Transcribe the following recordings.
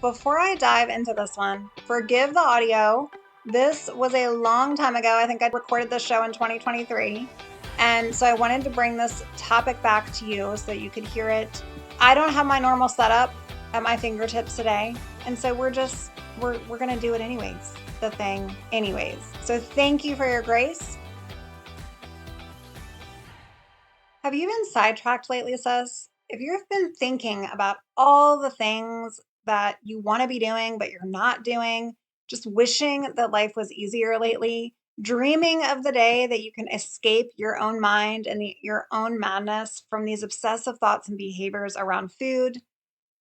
Before I dive into this one, forgive the audio. This was a long time ago. I think I recorded this show in 2023. And so I wanted to bring this topic back to you so that you could hear it. I don't have my normal setup at my fingertips today. And so we're going to do it anyways, the thing anyways. So thank you for your grace. Have you been sidetracked lately, sis? If you've been thinking about all the things that you want to be doing, but you're not doing, just wishing that life was easier lately, dreaming of the day that you can escape your own mind and your own madness from these obsessive thoughts and behaviors around food.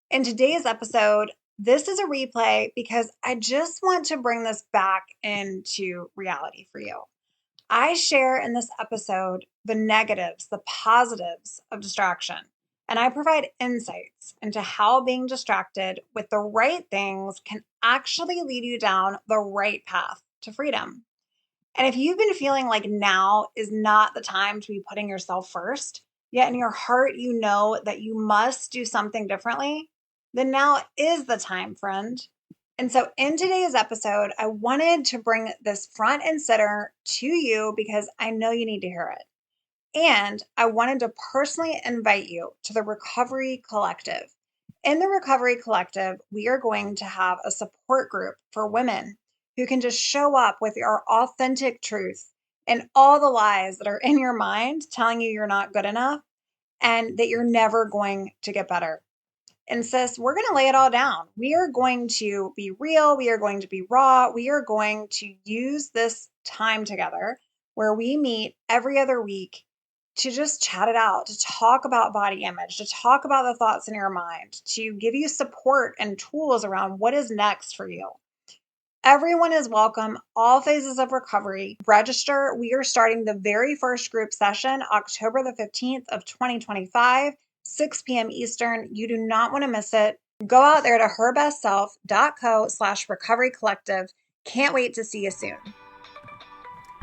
In today's episode, this is a replay because I just want to bring this back into reality for you. I share in this episode the negatives, the positives of distraction, and I provide insights into how being distracted with the right things can actually lead you down the right path to freedom. And if you've been feeling like now is not the time to be putting yourself first, yet in your heart you know that you must do something differently, then now is the time, friend. And so in today's episode, I wanted to bring this front and center to you because I know you need to hear it. And I wanted to personally invite you to the Recovery Collective. In the Recovery Collective, we are going to have a support group for women who can just show up with your authentic truth and all the lies that are in your mind telling you you're not good enough and that you're never going to get better. And sis, we're going to lay it all down. We are going to be real. We are going to be raw. We are going to use this time together where we meet every other week to just chat it out, to talk about body image, to talk about the thoughts in your mind, to give you support and tools around what is next for you. Everyone is welcome, all phases of recovery. Register. We are starting the very first group session, October the 15th of 2025. 6 p.m. Eastern. You do not want to miss it. Go out there to herbestself.co/recovery collective. Can't wait to see you soon.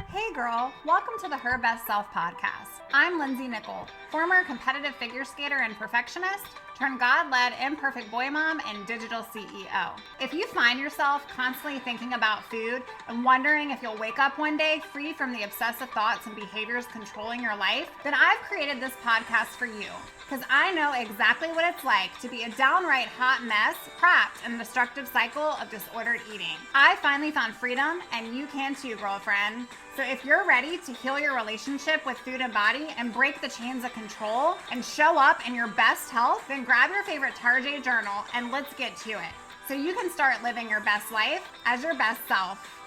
Hey girl, welcome to the Her Best Self podcast. I'm Lindsey Nichol, former competitive figure skater and perfectionist, turned God-led imperfect boy mom and digital CEO. If you find yourself constantly thinking about food and wondering if you'll wake up one day free from the obsessive thoughts and behaviors controlling your life, then I've created this podcast for you because I know exactly what it's like to be a downright hot mess trapped in a destructive cycle of disordered eating. I finally found freedom and you can too, girlfriend. So if you're ready to heal your relationship with food and body and break the chains of control and show up in your best health, then grab your favorite Tarjay journal and let's get to it so you can start living your best life as your best self.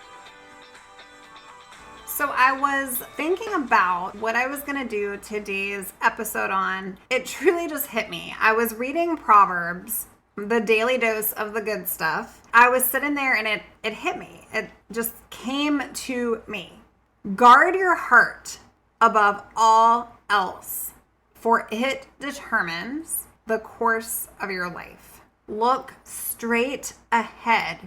So I was thinking about what I was going to do today's episode on. It truly just hit me. I was reading Proverbs, the daily dose of the good stuff. I was sitting there and it hit me. It just came to me. Guard your heart above all else, for it determines the course of your life. Look straight ahead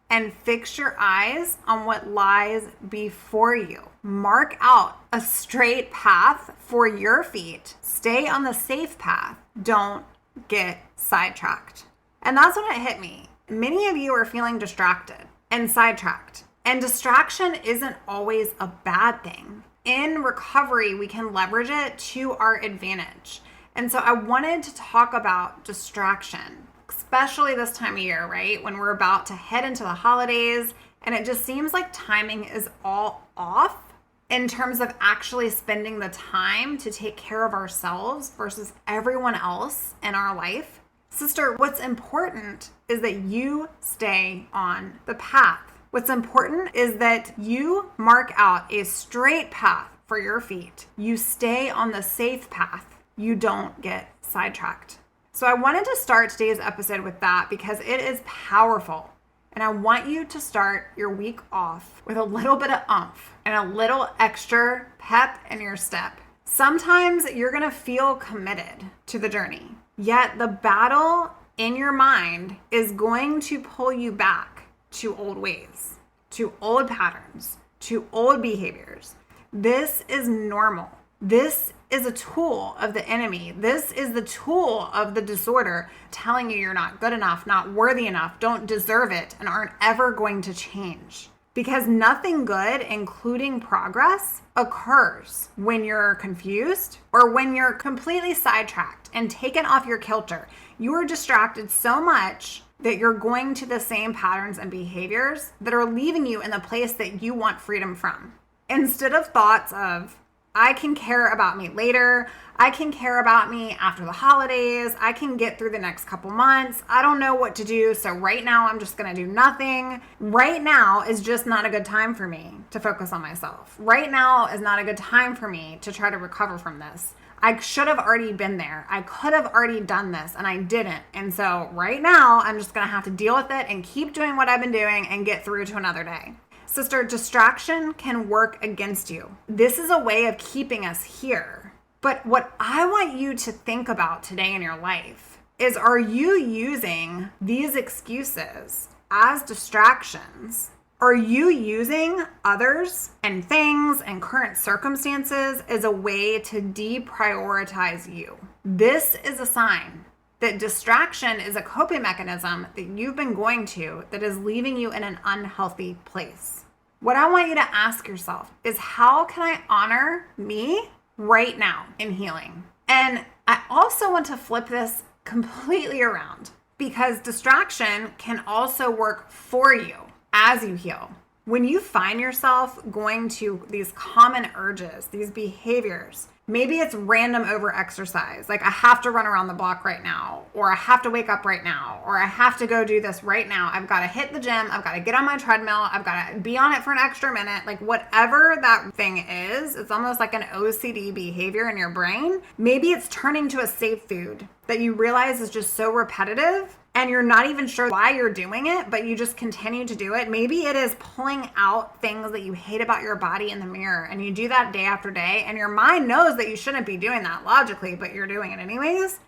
and fix your eyes on what lies before you. Mark out a straight path for your feet. Stay on the safe path. Don't get sidetracked. And that's when it hit me. Many of you are feeling distracted and sidetracked. And distraction isn't always a bad thing. In recovery, we can leverage it to our advantage. And so I wanted to talk about distraction, especially this time of year, right? When we're about to head into the holidays and it just seems like timing is all off in terms of actually spending the time to take care of ourselves versus everyone else in our life. Sister, what's important is that you stay on the path. What's important is that you mark out a straight path for your feet. You stay on the safe path. You don't get sidetracked. So I wanted to start today's episode with that because it is powerful. And I want you to start your week off with a little bit of oomph and a little extra pep in your step. Sometimes you're going to feel committed to the journey, yet the battle in your mind is going to pull you back to old ways, to old patterns, to old behaviors. This is normal. This is a tool of the enemy. This is the tool of the disorder telling you you're not good enough, not worthy enough, don't deserve it, and aren't ever going to change. Because nothing good, including progress, occurs when you're confused or when you're completely sidetracked and taken off your kilter. You're distracted so much that you're going to the same patterns and behaviors that are leaving you in the place that you want freedom from. Instead of thoughts of, I can care about me later, I can care about me after the holidays, I can get through the next couple months, I don't know what to do, so right now I'm just gonna do nothing. Right now is just not a good time for me to focus on myself. Right now is not a good time for me to try to recover from this. I should have already been there. I could have already done this and I didn't. And so right now I'm just gonna have to deal with it and keep doing what I've been doing and get through to another day. Sister, distraction can work against you. This is a way of keeping us here. But what I want you to think about today in your life is, are you using these excuses as distractions? Are you using others and things and current circumstances as a way to deprioritize you? This is a sign that distraction is a coping mechanism that you've been going to that is leaving you in an unhealthy place. What I want you to ask yourself is, how can I honor me right now in healing? And I also want to flip this completely around, because distraction can also work for you as you heal. When you find yourself going to these common urges, these behaviors, maybe it's random over exercise, like I have to run around the block right now, or I have to wake up right now, or I have to go do this right now. I've got to hit the gym. I've got to get on my treadmill. I've got to be on it for an extra minute. Like whatever that thing is, it's almost like an OCD behavior in your brain. Maybe it's turning to a safe food that you realize is just so repetitive and you're not even sure why you're doing it, but you just continue to do it. Maybe it is pulling out things that you hate about your body in the mirror, and you do that day after day, and your mind knows that you shouldn't be doing that logically, but you're doing it anyways.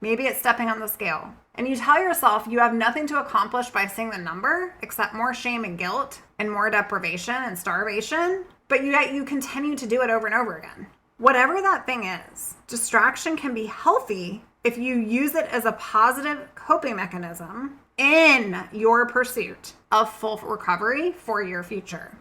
Maybe it's stepping on the scale, and you tell yourself you have nothing to accomplish by seeing the number except more shame and guilt and more deprivation and starvation, but yet you continue to do it over and over again. Whatever that thing is, distraction can be healthy if you use it as a positive coping mechanism in your pursuit of full recovery for your future.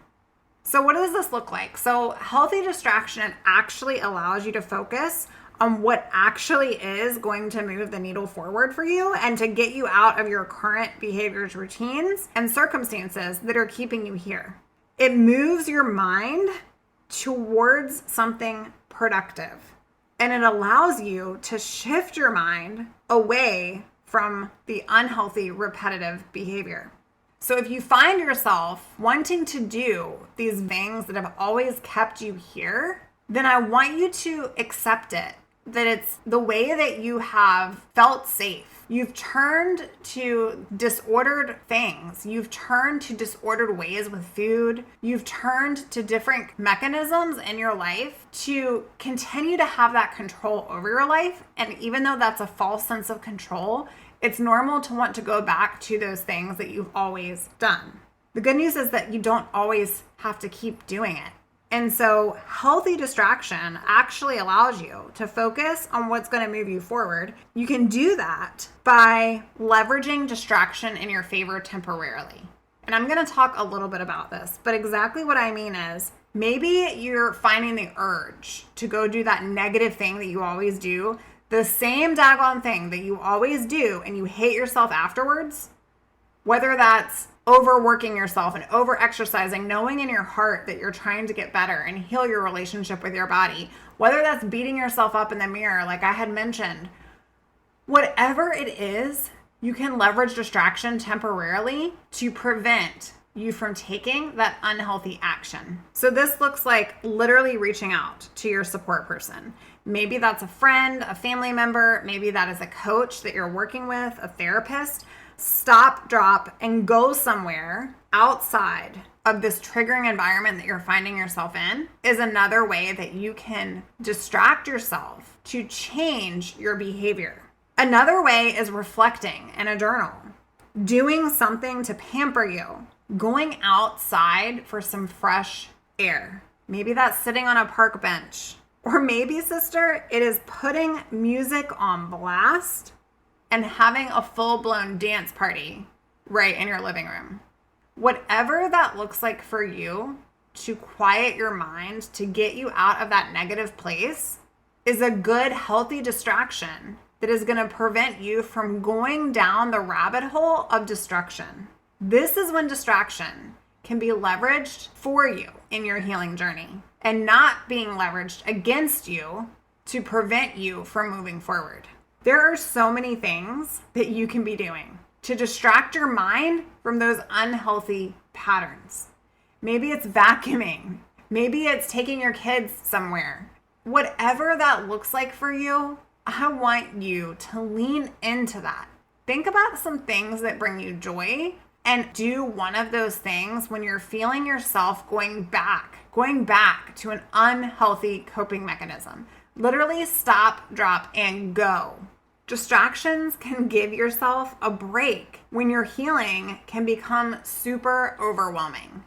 So what does this look like? So healthy distraction actually allows you to focus on what actually is going to move the needle forward for you and to get you out of your current behaviors, routines, and circumstances that are keeping you here. It moves your mind towards something productive. And it allows you to shift your mind away from the unhealthy, repetitive behavior. So if you find yourself wanting to do these things that have always kept you here, then I want you to accept it, that it's the way that you have felt safe. You've turned to disordered things. You've turned to disordered ways with food. You've turned to different mechanisms in your life to continue to have that control over your life. And even though that's a false sense of control, it's normal to want to go back to those things that you've always done. The good news is that you don't always have to keep doing it. And so healthy distraction actually allows you to focus on what's going to move you forward. You can do that by leveraging distraction in your favor temporarily. And I'm going to talk a little bit about this, but exactly what I mean is, maybe you're finding the urge to go do that negative thing that you always do, the same daggone thing that you always do, and you hate yourself afterwards, whether that's overworking yourself and over exercising, knowing in your heart that you're trying to get better and heal your relationship with your body, whether that's beating yourself up in the mirror, like I had mentioned, whatever it is, you can leverage distraction temporarily to prevent you from taking that unhealthy action. So this looks like literally reaching out to your support person. Maybe that's a friend, a family member, maybe that is a coach that you're working with, a therapist. Stop, drop, and go somewhere outside of this triggering environment that you're finding yourself in is another way that you can distract yourself to change your behavior. Another way is reflecting in a journal, doing something to pamper you, going outside for some fresh air. Maybe that's sitting on a park bench Or maybe, sister, it is putting music on blast and having a full-blown dance party right in your living room. Whatever that looks like for you to quiet your mind, to get you out of that negative place, is a good, healthy distraction that is going to prevent you from going down the rabbit hole of destruction. This is when distraction can be leveraged for you in your healing journey and not being leveraged against you to prevent you from moving forward. There are so many things that you can be doing to distract your mind from those unhealthy patterns. Maybe it's vacuuming. Maybe it's taking your kids somewhere. Whatever that looks like for you, I want you to lean into that. Think about some things that bring you joy and do one of those things when you're feeling yourself going back to an unhealthy coping mechanism. Literally stop, drop, and go. Distractions can give yourself a break when your healing can become super overwhelming.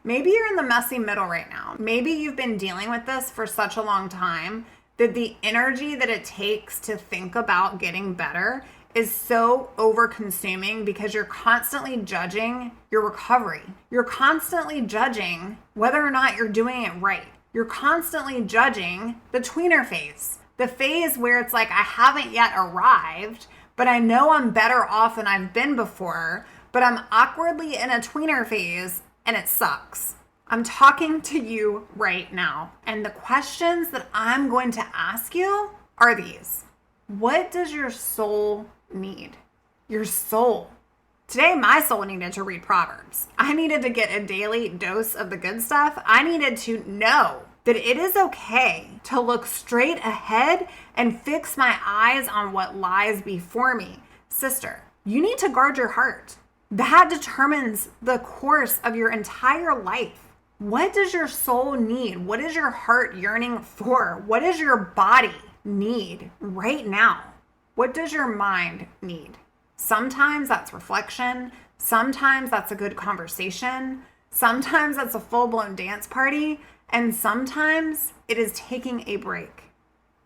Maybe you're in the messy middle right now. Maybe you've been dealing with this for such a long time that the energy that it takes to think about getting better is so over-consuming because you're constantly judging your recovery. You're constantly judging whether or not you're doing it right. You're constantly judging the tweener phase, the phase where it's like, I haven't yet arrived, but I know I'm better off than I've been before, but I'm awkwardly in a tweener phase and it sucks. I'm talking to you right now. And the questions that I'm going to ask you are these. What does your soul need? Your soul. Today, my soul needed to read Proverbs. I needed to get a daily dose of the good stuff. I needed to know that it is okay to look straight ahead and fix my eyes on what lies before me. Sister, you need to guard your heart. That determines the course of your entire life. What does your soul need? What is your heart yearning for? What does your body need right now? What does your mind need? Sometimes that's reflection. Sometimes that's a good conversation. Sometimes that's a full-blown dance party. And sometimes it is taking a break.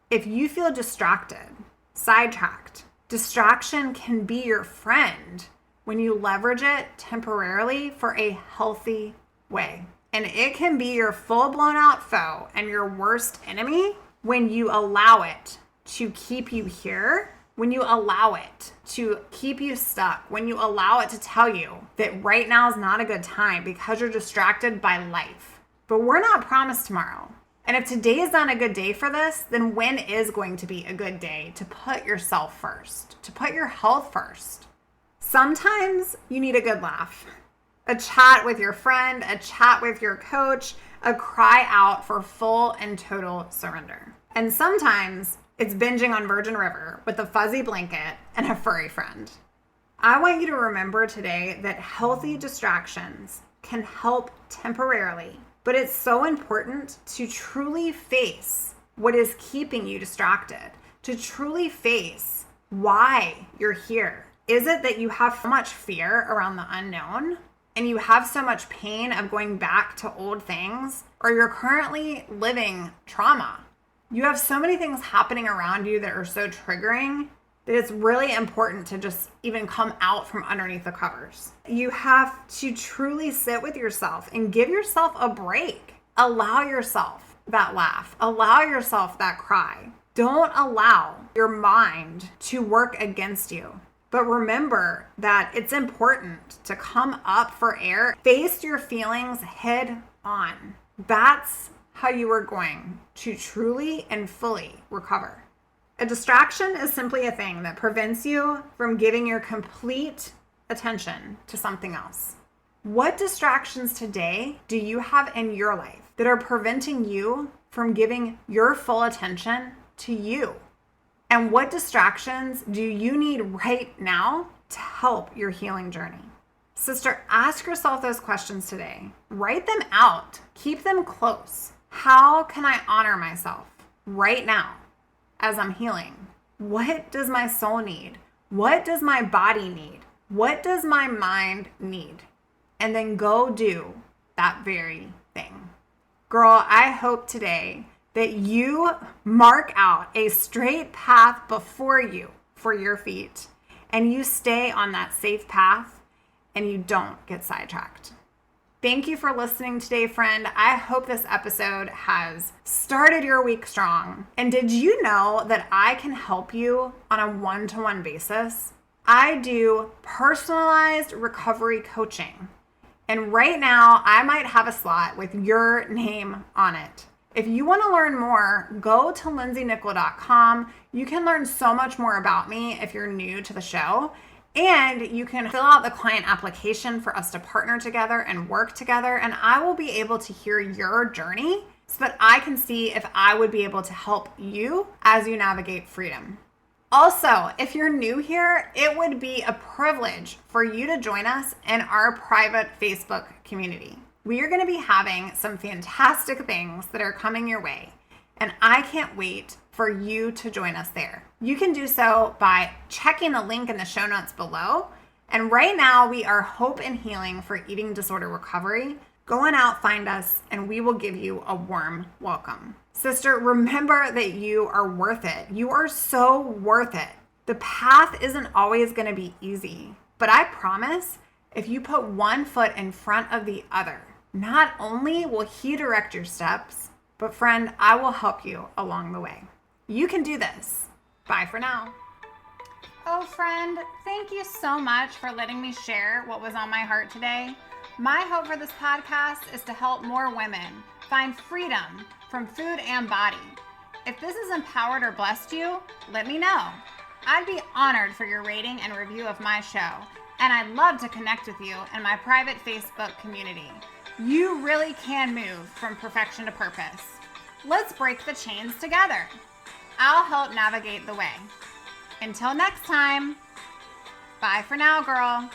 If you feel distracted, sidetracked, distraction can be your friend when you leverage it temporarily for a healthy way. And it can be your full-blown out foe and your worst enemy when you allow it to keep you here, when you allow it to keep you stuck, when you allow it to tell you that right now is not a good time because you're distracted by life. But we're not promised tomorrow. And if today is not a good day for this, then when is going to be a good day to put yourself first, to put your health first? Sometimes you need a good laugh. A chat with your friend, a chat with your coach, a cry out for full and total surrender. And sometimes it's binging on Virgin River with a fuzzy blanket and a furry friend. I want you to remember today that healthy distractions can help temporarily, but it's so important to truly face what is keeping you distracted, to truly face why you're here. Is it that you have so much fear around the unknown? And you have so much pain of going back to old things, or you're currently living trauma. You have so many things happening around you that are so triggering that it's really important to just even come out from underneath the covers. You have to truly sit with yourself and give yourself a break. Allow yourself that laugh. Allow yourself that cry. Don't allow your mind to work against you. But remember that it's important to come up for air, face your feelings head on. That's how you are going to truly and fully recover. A distraction is simply a thing that prevents you from giving your complete attention to something else. What distractions today do you have in your life that are preventing you from giving your full attention to you? And what distractions do you need right now to help your healing journey? Sister, ask yourself those questions today. Write them out. Keep them close. How can I honor myself right now as I'm healing? What does my soul need? What does my body need? What does my mind need? And then go do that very thing. Girl, I hope today that you mark out a straight path before you for your feet, and you stay on that safe path and you don't get sidetracked. Thank you for listening today, friend. I hope this episode has started your week strong. And did you know that I can help you on a one-to-one basis? I do personalized recovery coaching. And right now, I might have a slot with your name on it. If you want to learn more, go to lindseynichol.com. You can learn so much more about me if you're new to the show. And you can fill out the client application for us to partner together and work together. And I will be able to hear your journey so that I can see if I would be able to help you as you navigate freedom. Also, if you're new here, it would be a privilege for you to join us in our private Facebook community. We are going to be having some fantastic things that are coming your way, and I can't wait for you to join us there. You can do so by checking the link in the show notes below. And right now we are Hope and Healing for Eating Disorder Recovery. Go on out, find us, and we will give you a warm welcome. Sister, remember that you are worth it. You are so worth it. The path isn't always going to be easy, but I promise if you put one foot in front of the other, not only will He direct your steps, but friend, I will help you along the way. You can do this. Bye for now. Oh, friend, thank you so much for letting me share what was on my heart today. My hope for this podcast is to help more women find freedom from food and body. If this has empowered or blessed you, let me know. I'd be honored for your rating and review of my show, and I'd love to connect with you in my private Facebook community. You really can move from perfection to purpose. Let's break the chains together. I'll help navigate the way. Until next time, bye for now, girl.